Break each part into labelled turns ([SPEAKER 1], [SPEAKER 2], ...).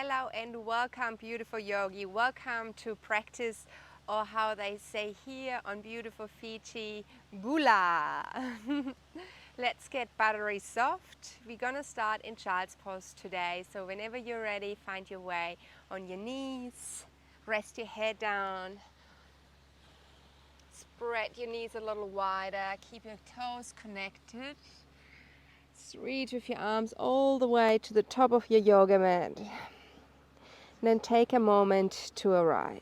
[SPEAKER 1] Hello and welcome, beautiful yogi. Welcome to practice, or how they say here on beautiful Fiji, bula. Let's get buttery soft. We're gonna start in child's pose today. So whenever you're ready, find your way on your knees. Rest your head down. Spread your knees a little wider. Keep your toes connected. Just reach with your arms all the way to the top of your yoga mat. And then take a moment to arrive.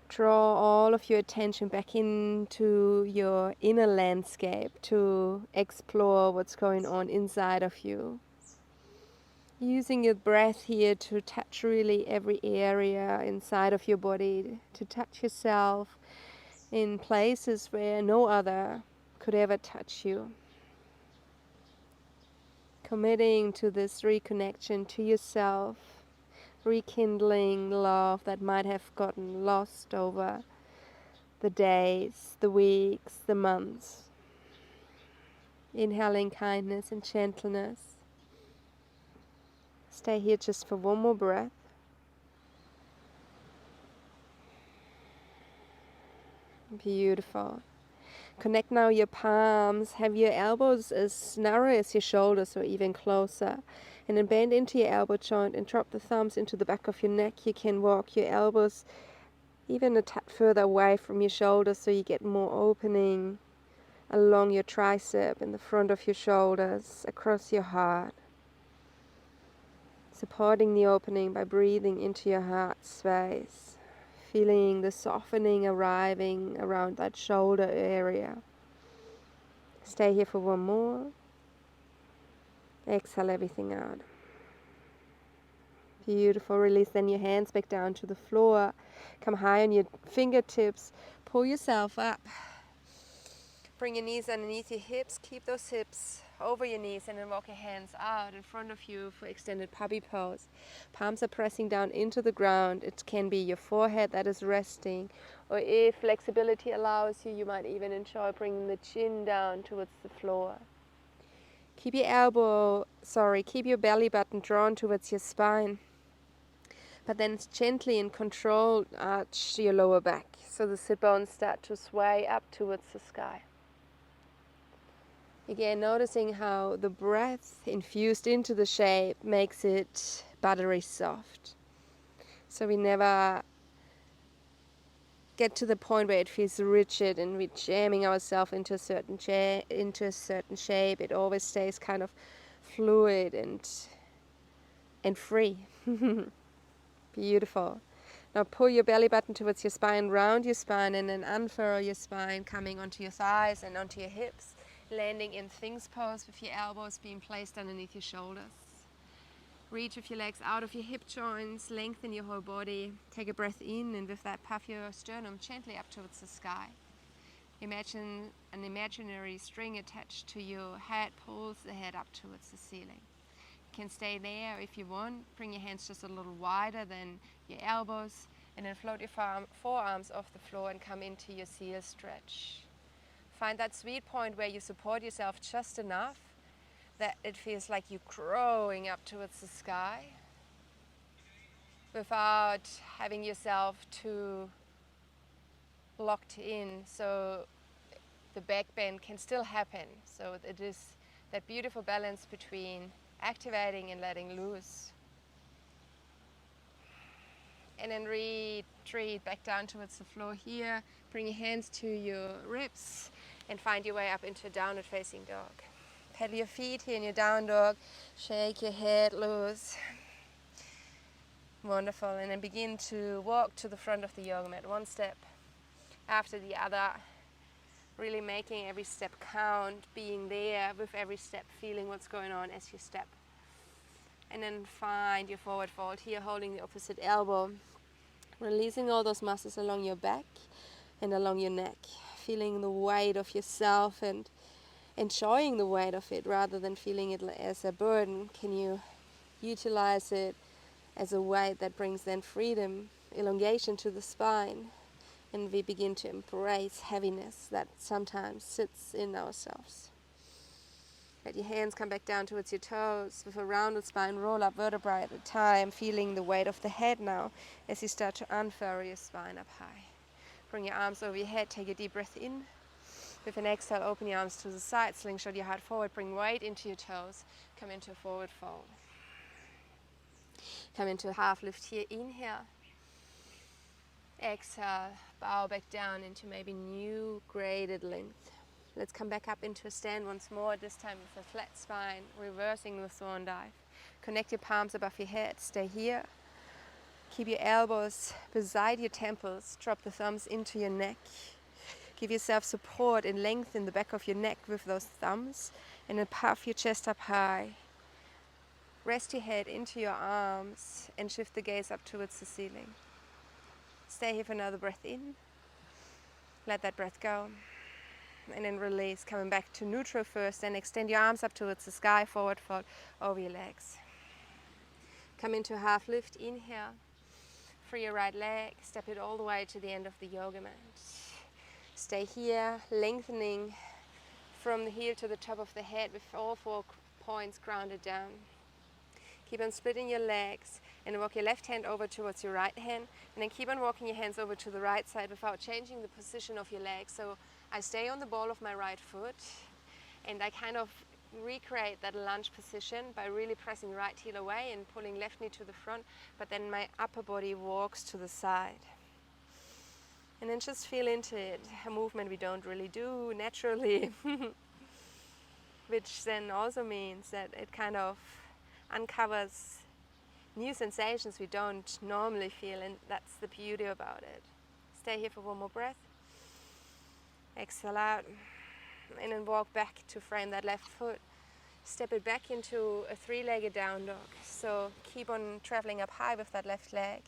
[SPEAKER 1] Draw all of your attention back into your inner landscape to explore what's going on inside of you. Using your breath here to touch really every area inside of your body, to touch yourself in places where no other could ever touch you. Committing to this reconnection to yourself, rekindling love that might have gotten lost over the days, the weeks, the months. Inhaling kindness and gentleness. Stay here just for one more breath. Beautiful. Connect now your palms. Have your elbows as narrow as your shoulders or even closer. And then bend into your elbow joint and drop the thumbs into the back of your neck. You can walk your elbows even a tad further away from your shoulders so you get more opening along your tricep, in the front of your shoulders, across your heart. Supporting the opening by breathing into your heart space. Feeling the softening arriving around that shoulder area. Stay here for one more. Exhale everything out. Beautiful. Release then your hands back down to the floor. Come high on your fingertips. Pull yourself up. Bring your knees underneath your hips. Keep those hips over your knees and then walk your hands out in front of you for extended puppy pose. Palms are pressing down into the ground. It can be your forehead that is resting, or if flexibility allows you, you might even enjoy bringing the chin down towards the floor. Keep your belly button drawn towards your spine, but then gently and controlled arch your lower back so the sit bones start to sway up towards the sky. Again, noticing how the breath infused into the shape makes it buttery soft. So we never get to the point where it feels rigid and we're jamming ourselves into a certain shape. It always stays kind of fluid and free. Beautiful. Now pull your belly button towards your spine, round your spine, and then unfurrow your spine, coming onto your thighs and onto your hips. Landing in Sphinx pose with your elbows being placed underneath your shoulders. Reach with your legs out of your hip joints, lengthen your whole body. Take a breath in, and with that puff your sternum gently up towards the sky. Imagine an imaginary string attached to your head pulls the head up towards the ceiling. You can stay there if you want. Bring your hands just a little wider than your elbows, and then float your forearms off the floor and come into your seal stretch. Find that sweet point where you support yourself just enough that it feels like you're growing up towards the sky without having yourself too locked in, so the back bend can still happen. So it is that beautiful balance between activating and letting loose. And then retreat back down towards the floor here. Bring your hands to your ribs and find your way up into a downward facing dog. Pedal your feet here in your down dog. Shake your head loose. Wonderful. And then begin to walk to the front of the yoga mat, one step after the other. Really making every step count, being there with every step, feeling what's going on as you step. And then find your forward fold here, holding the opposite elbow. Releasing all those muscles along your back and along your neck. Feeling the weight of yourself and enjoying the weight of it rather than feeling it as a burden. Can you utilize it as a weight that brings then freedom, elongation to the spine, and we begin to embrace heaviness that sometimes sits in ourselves. Let your hands come back down towards your toes with a rounded spine, roll up vertebrae at a time, feeling the weight of the head now as you start to unfurrow your spine up high. Bring your arms over your head, take a deep breath in. With an exhale, open your arms to the side, slingshot your heart forward, bring weight into your toes, come into a forward fold. Come into a half lift here, inhale. Exhale, bow back down into maybe new graded length. Let's come back up into a stand once more, this time with a flat spine, reversing the swan dive. Connect your palms above your head, stay here. Keep your elbows beside your temples, drop the thumbs into your neck. Give yourself support and length in the back of your neck with those thumbs, and then puff your chest up high. Rest your head into your arms and shift the gaze up towards the ceiling. Stay here for another breath in. Let that breath go. And then release, coming back to neutral first, and extend your arms up towards the sky, forward fold over your legs. Come into a half lift, inhale. Free your right leg, step it all the way to the end of the yoga mat. Stay here, lengthening from the heel to the top of the head with all 4 points grounded down. Keep on splitting your legs and walk your left hand over towards your right hand, and then keep on walking your hands over to the right side without changing the position of your legs. So I stay on the ball of my right foot and I kind of recreate that lunge position by really pressing right heel away and pulling left knee to the front, but then my upper body walks to the side. And then just feel into it, a movement we don't really do naturally, which then also means that it kind of uncovers new sensations we don't normally feel, and that's the beauty about it. Stay here for one more breath. Exhale out, and then walk back to frame that left foot. Step it back into a 3-legged down dog. So keep on traveling up high with that left leg.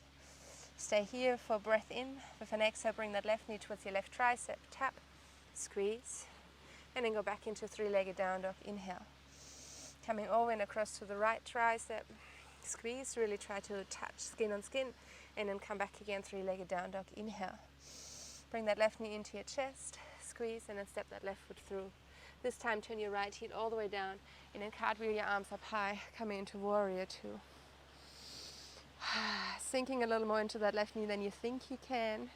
[SPEAKER 1] Stay here for breath in. With an exhale, bring that left knee towards your left tricep. Tap, squeeze, and then go back into 3-legged down dog. Inhale. Coming over and across to the right tricep. Squeeze, really try to touch skin on skin, and then come back again, 3-legged down dog. Inhale. Bring that left knee into your chest. Squeeze, and then step that left foot through. This time, turn your right heel all the way down, and then cartwheel your arms up high, coming into warrior 2. Sinking a little more into that left knee than you think you can,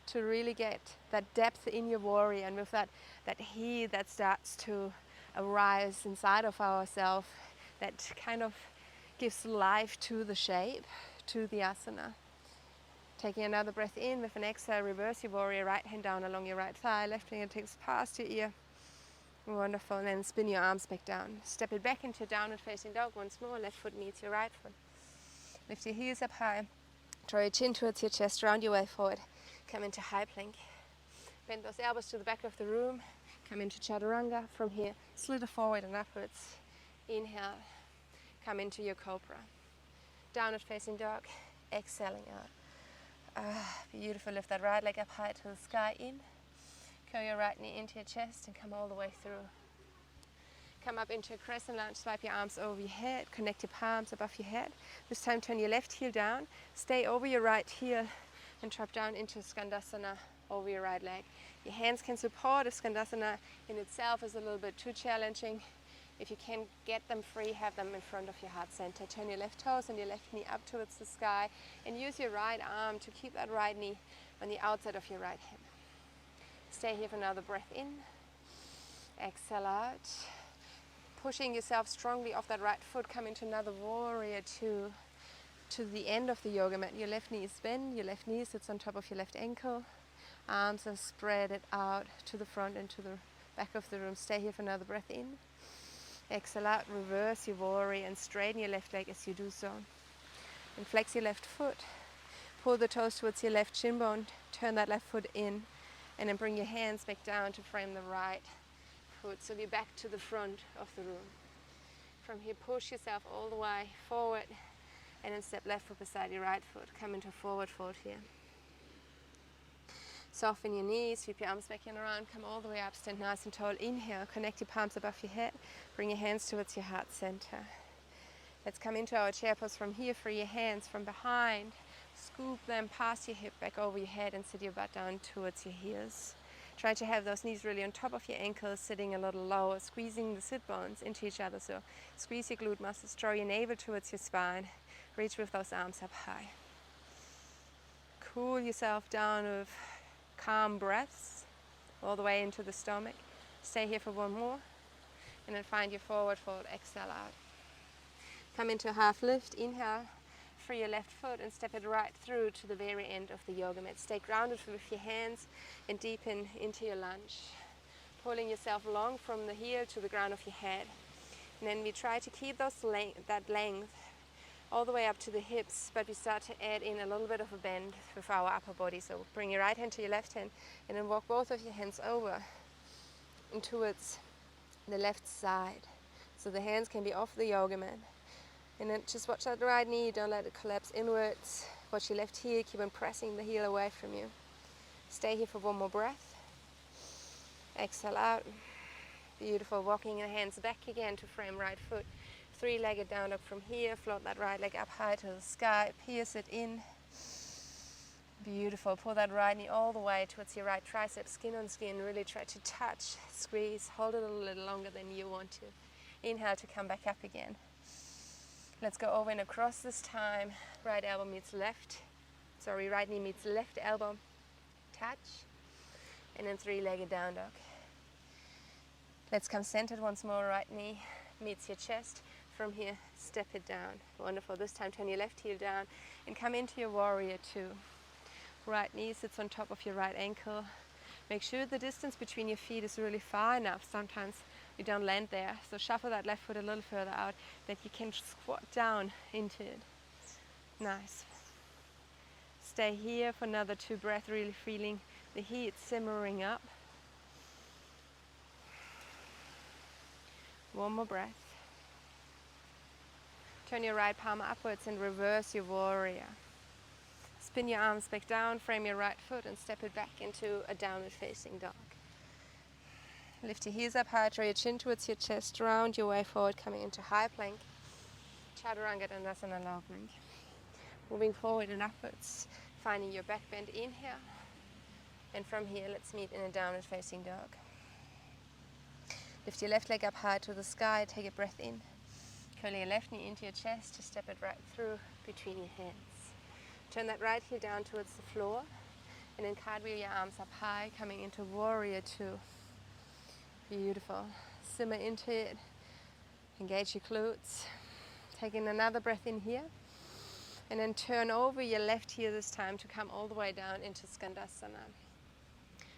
[SPEAKER 1] to really get that depth in your warrior, and with that heat that starts to arise inside of ourselves, that kind of gives life to the shape, to the asana. Taking another breath in, with an exhale, reverse your warrior, right hand down along your right thigh, left hand takes past your ear. Wonderful, and then spin your arms back down. Step it back into downward facing dog once more, left foot meets your right foot. Lift your heels up high, draw your chin towards your chest, round your way forward, come into high plank. Bend those elbows to the back of the room, come into chaturanga. From here, slither forward and upwards. Inhale, come into your cobra. Downward facing dog, exhaling out. Beautiful, lift that right leg up high to the sky, in. Curl your right knee into your chest and come all the way through. Come up into a crescent lunge, swipe your arms over your head, connect your palms above your head. This time turn your left heel down, stay over your right heel and drop down into skandasana over your right leg. Your hands can support. If skandasana in itself is a little bit too challenging, if you can get them free, have them in front of your heart center. Turn your left toes and your left knee up towards the sky, and use your right arm to keep that right knee on the outside of your right hip. Stay here for another breath in. Exhale out. Pushing yourself strongly off that right foot, come into another warrior 2 to the end of the yoga mat. Your left knee is bent, your left knee sits on top of your left ankle. Arms are spread out to the front and to the back of the room. Stay here for another breath in. Exhale out, reverse your warrior and straighten your left leg as you do so. And flex your left foot. Pull the toes towards your left shin bone, turn that left foot in, and then bring your hands back down to frame the right foot. So you're back to the front of the room. From here, push yourself all the way forward, and then step left foot beside your right foot. Come into forward fold here. Soften your knees, sweep your arms back and around, come all the way up, stand nice and tall. Inhale, connect your palms above your head, bring your hands towards your heart center. Let's come into our chair pose from here. Free your hands from behind, scoop them past your hip, back over your head, and sit your butt down towards your heels. Try to have those knees really on top of your ankles, sitting a little lower, squeezing the sit bones into each other. So squeeze your glute muscles, draw your navel towards your spine, reach with those arms up high. Cool yourself down with calm breaths all the way into the stomach. Stay here for one more, and then find your forward fold, exhale out. Come into a half lift, inhale, free your left foot and step it right through to the very end of the yoga mat. Stay grounded with your hands and deepen into your lunge. Pulling yourself long from the heel to the ground of your head. And then we try to keep that length all the way up to the hips, but we start to add in a little bit of a bend with our upper body. So bring your right hand to your left hand and then walk both of your hands over and towards the left side. So the hands can be off the yoga mat. And then just watch that right knee, don't let it collapse inwards. Watch your left heel, keep on pressing the heel away from you. Stay here for one more breath. Exhale out. Beautiful, walking your hands back again to frame right foot. Three-legged down dog from here, float that right leg up high to the sky, pierce it in. Beautiful, pull that right knee all the way towards your right tricep, skin on skin, really try to touch, squeeze, hold it a little longer than you want to. Inhale to come back up again. Let's go over and across this time. Right knee meets left elbow. Touch. And then three-legged down dog. Let's come centered once more. Right knee meets your chest. From here, step it down. Wonderful. This time, turn your left heel down and come into your warrior two. Right knee sits on top of your right ankle. Make sure the distance between your feet is really far enough. Sometimes you don't land there. So shuffle that left foot a little further out that you can squat down into it. Nice. Stay here for another 2 breaths, really feeling the heat simmering up. One more breath. Turn your right palm upwards and reverse your warrior. Spin your arms back down, frame your right foot and step it back into a downward facing dog. Lift your heels up high, draw your chin towards your chest, round your way forward, coming into high plank. Chaturanga Dandasana low plank. Moving forward and upwards, finding your back bend, inhale. And from here, let's meet in a downward facing dog. Lift your left leg up high to the sky, take a breath in. Curl your left knee into your chest to step it right through between your hands. Turn that right heel down towards the floor and then cartwheel your arms up high, coming into warrior two. Beautiful. Simmer into it. Engage your glutes. Taking another breath in here. And then turn over your left heel this time to come all the way down into skandasana.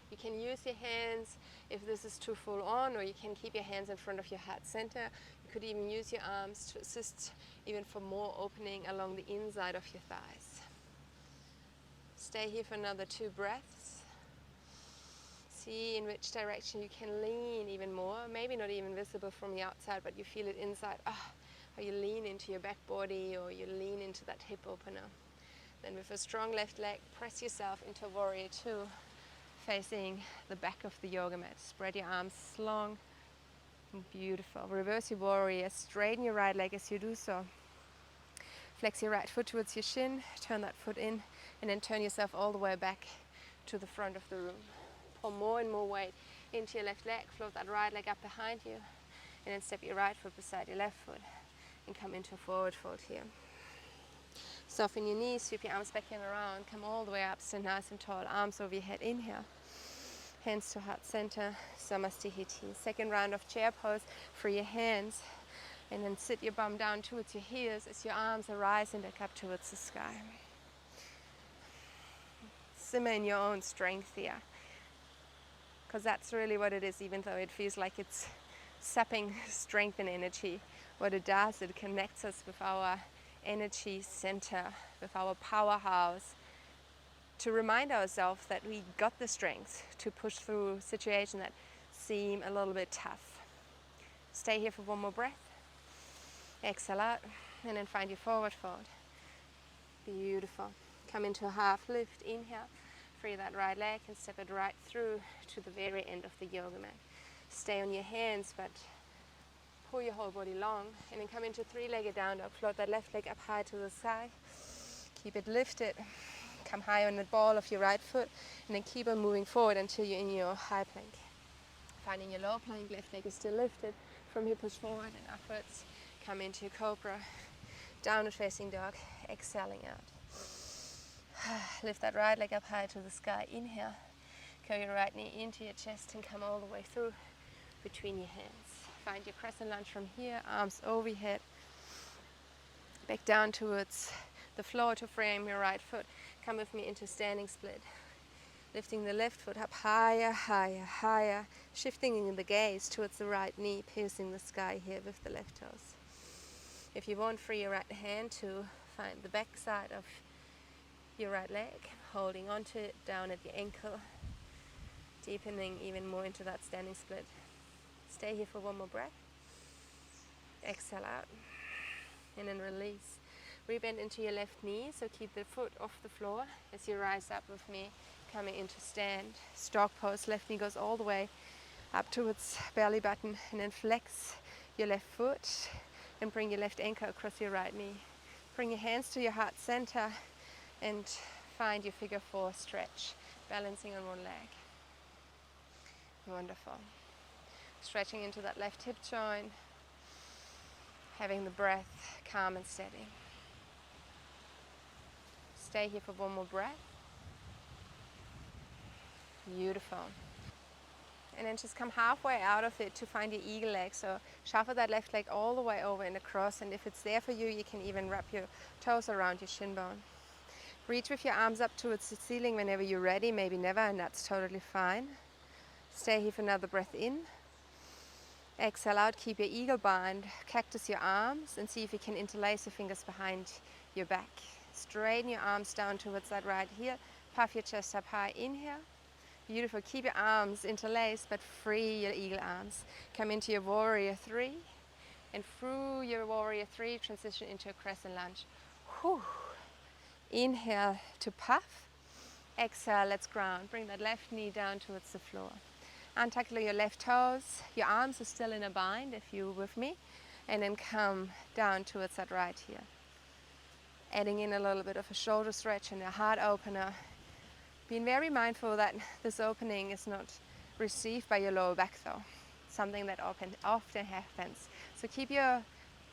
[SPEAKER 1] You can use your hands if this is too full on, or you can keep your hands in front of your heart center. You could even use your arms to assist even for more opening along the inside of your thighs. Stay here for another 2 breaths. See in which direction you can lean even more. Maybe not even visible from the outside, but you feel it inside. Or you lean into your back body, or you lean into that hip opener. Then with a strong left leg, press yourself into warrior two, facing the back of the yoga mat. Spread your arms long. Beautiful. Reverse your warrior. Straighten your right leg as you do so. Flex your right foot towards your shin. Turn that foot in, and then turn yourself all the way back to the front of the room. Pull more and more weight into your left leg. Float that right leg up behind you, and then step your right foot beside your left foot and come into a forward fold here. Soften your knees, sweep your arms back and around. Come all the way up, stand nice and tall. Arms over your head, inhale. Hands to heart center, Samastihiti. Second round of chair pose. Free your hands, and then sit your bum down towards your heels as your arms arise and back up towards the sky. Simmer in your own strength here, because that's really what it is, even though it feels like it's sapping strength and energy. What it does, it connects us with our energy center, with our powerhouse, to remind ourselves that we got the strength to push through situations that seem a little bit tough. Stay here for one more breath. Exhale out, and then find your forward fold. Beautiful. Come into a half lift, inhale. Free that right leg and step it right through to the very end of the yoga mat. Stay on your hands, but pull your whole body long, and then come into 3-legged down dog. Float that left leg up high to the side. Keep it lifted. Come high on the ball of your right foot, and then keep on moving forward until you're in your high plank. Finding your low plank, left leg is still lifted. From here, push forward and upwards. Come into your cobra, downward facing dog, exhaling out. Lift that right leg up high to the sky. Inhale. Curl your right knee into your chest and come all the way through between your hands. Find your crescent lunge from here, arms overhead. Back down towards the floor to frame your right foot. Come with me into standing split. Lifting the left foot up higher, higher, higher. Shifting the gaze towards the right knee, piercing the sky here with the left toes. If you want, free your right hand to find the back side of your right leg, holding onto it down at your ankle, deepening even more into that standing split. Stay here for one more breath. Exhale out, and then release. Rebend into your left knee, so keep the foot off the floor as you rise up with me, coming into stand. Stork pose, left knee goes all the way up towards belly button, and then flex your left foot and bring your left ankle across your right knee. Bring your hands to your heart center and find your figure four stretch, balancing on one leg. Wonderful. Stretching into that left hip joint, having the breath calm and steady. Stay here for one more breath. Beautiful. And then just come halfway out of it to find your eagle leg. So shuffle that left leg all the way over in the cross, and if it's there for you, you can even wrap your toes around your shin bone. Reach with your arms up towards the ceiling whenever you're ready, maybe never, and that's totally fine. Stay here for another breath in. Exhale out, keep your eagle bind, cactus your arms, and see if you can interlace your fingers behind your back. Straighten your arms down towards that right heel, puff your chest up high, inhale. Beautiful, keep your arms interlaced, but free your eagle arms. Come into your warrior three, and through your warrior three, transition into a crescent lunge. Whew. Inhale to puff, exhale, let's ground. Bring that left knee down towards the floor. Untuckle your left toes, your arms are still in a bind if you're with me, and then come down towards that right heel. Adding in a little bit of a shoulder stretch and a heart opener. Being very mindful that this opening is not received by your lower back though, something that often happens. So keep your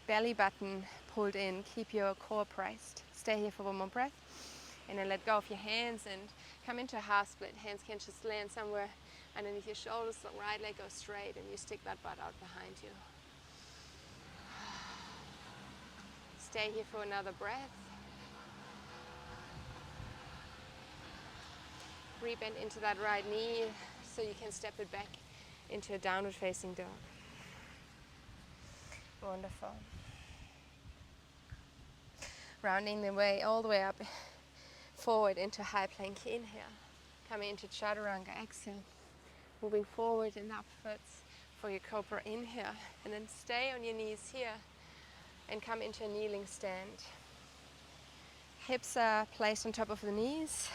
[SPEAKER 1] belly button pulled in, keep your core pressed. Stay here for one more breath, and then let go of your hands and come into a half split. Hands can just land somewhere underneath your shoulders, the right leg goes straight, and you stick that butt out behind you. Stay here for another breath. Rebend into that right knee so you can step it back into a downward facing dog. Wonderful. Rounding the way all the way up forward into high plank. Inhale. Coming into chaturanga. Exhale. Moving forward and upwards for your cobra. Inhale. And then stay on your knees here and come into a kneeling stand. Hips are placed on top of the knees.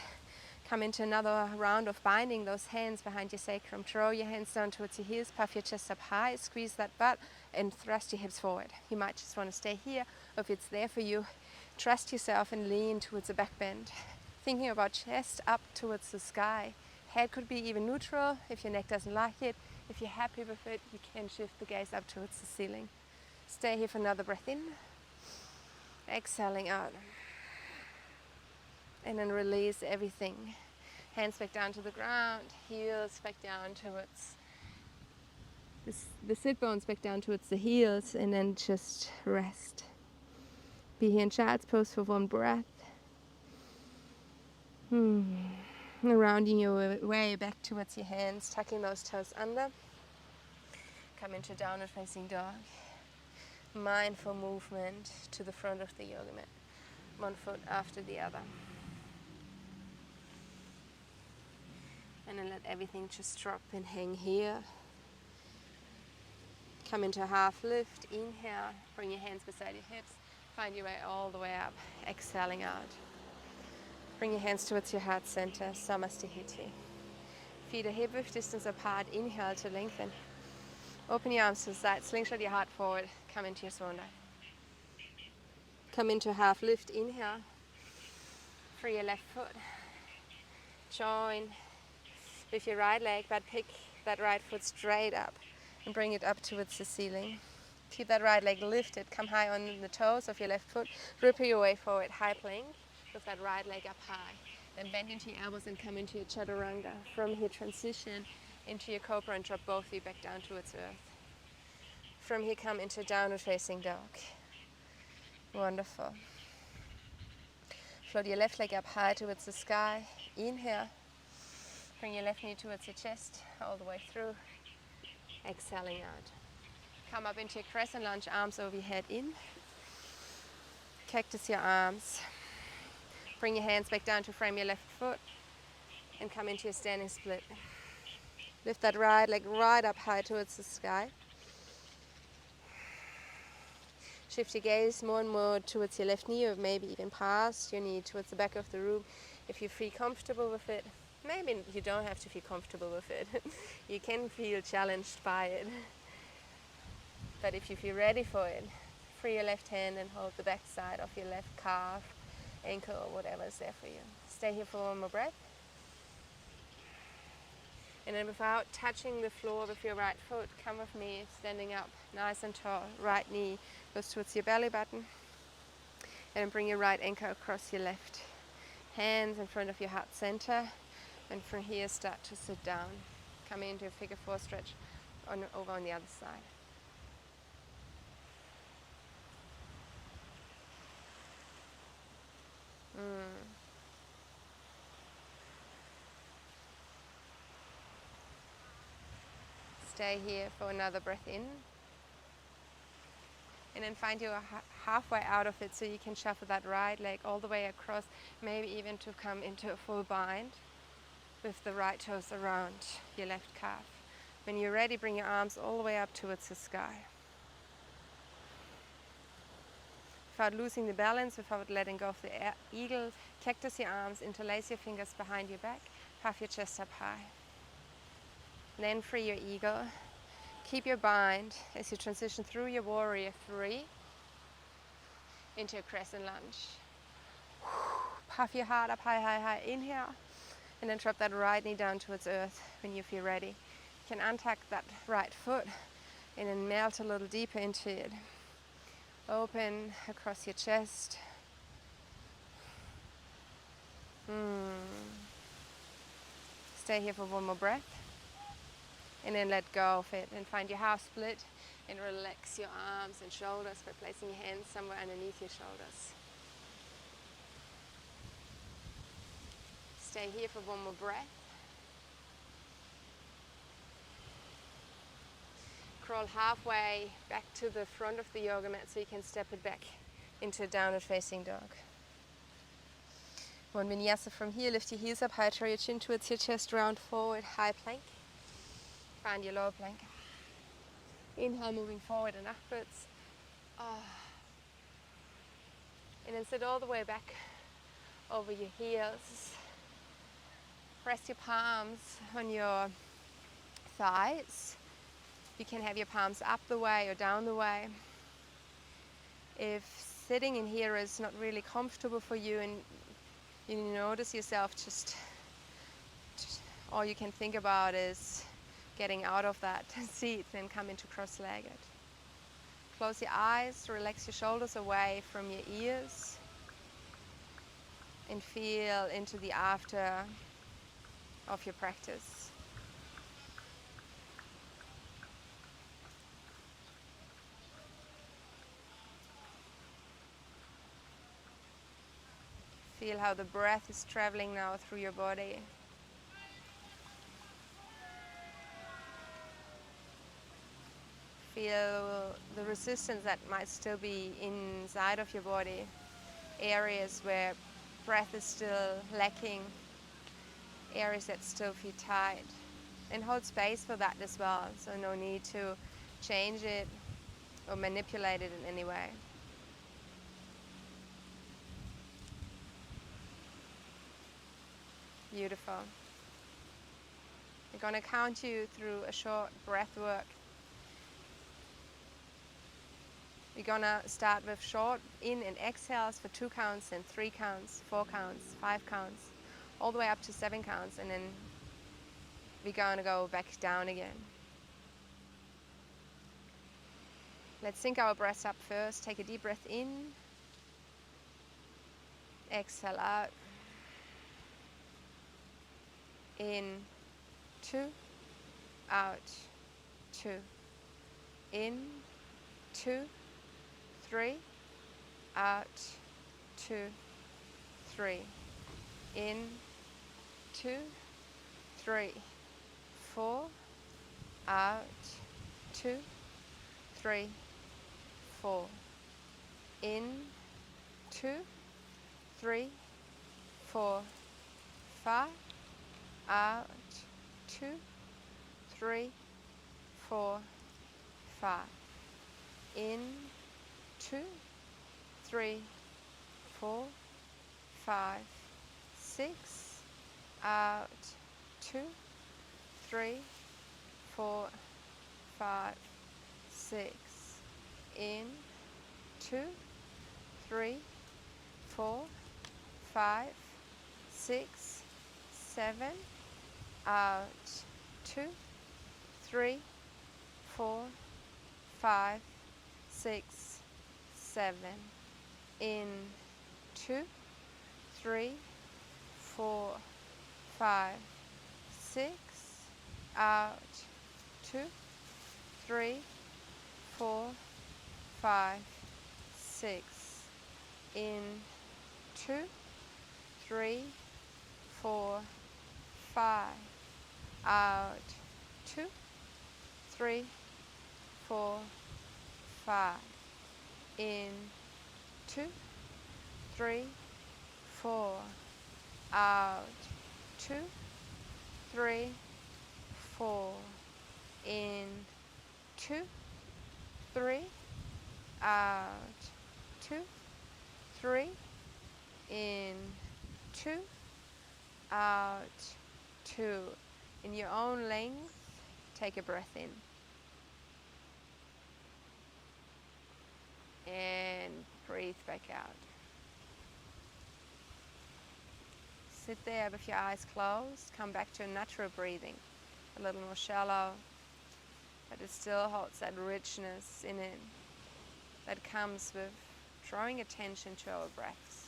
[SPEAKER 1] Come into another round of binding those hands behind your sacrum. Throw your hands down towards your heels, puff your chest up high, squeeze that butt, and thrust your hips forward. You might just want to stay here, or if it's there for you, trust yourself and lean towards a back bend. Thinking about chest up towards the sky. Head could be even neutral if your neck doesn't like it. If you're happy with it, you can shift the gaze up towards the ceiling. Stay here for another breath in. Exhaling out. And then release everything. Hands back down to the ground, heels back down towards the sit bones back down towards the heels, and then just rest. Be here in child's pose for one breath. Rounding your way back towards your hands, tucking those toes under. Come into downward facing dog. Mindful movement to the front of the yoga mat. One foot after the other. And then let everything just drop and hang here. Come into a half lift. Inhale. Bring your hands beside your hips. Find your way all the way up. Exhaling out. Bring your hands towards your heart center. Samastihiti. Feet are hip width distance apart. Inhale to lengthen. Open your arms to the side. Slingshot your heart forward. Come into your swan dive. Come into a half lift. Inhale. Free your left foot. Join with your right leg, but pick that right foot straight up and bring it up towards the ceiling. Keep that right leg lifted, come high on the toes of your left foot, ripple your way forward, high plank, with that right leg up high. Then bend into your elbows and come into your chaturanga. From here, transition into your cobra and drop both feet back down towards earth. From here, come into downward facing dog. Wonderful. Float your left leg up high towards the sky. Inhale. Bring your left knee towards your chest, all the way through. Exhaling out. Come up into your crescent lunge, arms over your head in. Cactus your arms. Bring your hands back down to frame your left foot and come into your standing split. Lift that right leg right up high towards the sky. Shift your gaze more and more towards your left knee, or maybe even past your knee towards the back of the room if you feel comfortable with it. Maybe you don't have to feel comfortable with it. You can feel challenged by it. But if you feel ready for it, free your left hand and hold the back side of your left calf, ankle, or whatever is there for you. Stay here for one more breath. And then without touching the floor with your right foot, come with me, standing up, nice and tall. Right knee goes towards your belly button. And then bring your right ankle across your left. Hands in front of your heart center. And from here, start to sit down. Come into a figure four stretch over on the other side. Stay here for another breath in. And then find you halfway out of it, so you can shuffle that right leg all the way across, maybe even to come into a full bind with the right toes around your left calf. When you're ready, bring your arms all the way up towards the sky. Without losing the balance, without letting go of the eagle, cactus your arms, interlace your fingers behind your back, puff your chest up high. Then free your eagle. Keep your bind as you transition through your warrior three into a crescent lunge. Puff your heart up high, high, high. Inhale. And then drop that right knee down towards earth when you feel ready. You can untuck that right foot and then melt a little deeper into it. Open across your chest. Stay here for one more breath. And then let go of it and find your half split and relax your arms and shoulders by placing your hands somewhere underneath your shoulders. Stay here for one more breath. Crawl halfway back to the front of the yoga mat so you can step it back into a downward facing dog. One vinyasa from here, lift your heels up high, draw your chin towards your chest, round forward, high plank. Find your lower plank. Inhale, moving forward and upwards. And then sit all the way back over your heels. Press your palms on your thighs. You can have your palms up the way or down the way. If sitting in here is not really comfortable for you and you notice yourself just all you can think about is getting out of that seat, then come into cross-legged. Close your eyes, relax your shoulders away from your ears and feel into the after of your practice. Feel how the breath is traveling now through your body. Feel the resistance that might still be inside of your body. Areas where breath is still lacking. Areas that still feel tight. And hold space for that as well. So no need to change it or manipulate it in any way. Beautiful. We're going to count you through a short breath work. We're going to start with short in and exhales for 2 counts and 3 counts, 4 counts, 5 counts. all the way up to 7 counts, and then we're going to go back down again. Let's sync our breaths up first. Take a deep breath in, exhale out, in, 2, out, 2, in, 2, 3, out, 2, 3, in, 2, 3, 4, out, 2, 3, 4, in, 2, 3, 4, 5, out, 2, 3, 4, 5, in, 2, 3, 4, 5, 6, out, 2, 3, 4, 5, 6, in, 2, 3, 4, 5, 6, 7, out, 2, 3, 4, 5, 6, 7, in, 2, 3, 4, 5, 6, out, 2, 3, 4, 5, 6, in, 2, 3, 4, 5, out, 2, 3, 4, 5, in, 2, 3, 4, out, 2, 3, 4, in, 2, 3, out, 2, 3, in, 2, out, 2. In your own length, take a breath in. And breathe back out. Sit there with your eyes closed. Come back to a natural breathing. A little more shallow, but it still holds that richness in it that comes with drawing attention to our breaths.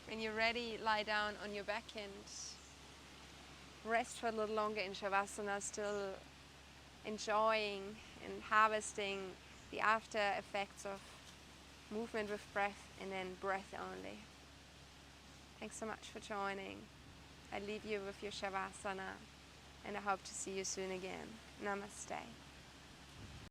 [SPEAKER 1] When you're ready, lie down on your back and rest for a little longer in shavasana, still enjoying and harvesting the after effects of movement with breath and then breath only. Thanks so much for joining. I leave you with your shavasana and I hope to see you soon again. Namaste.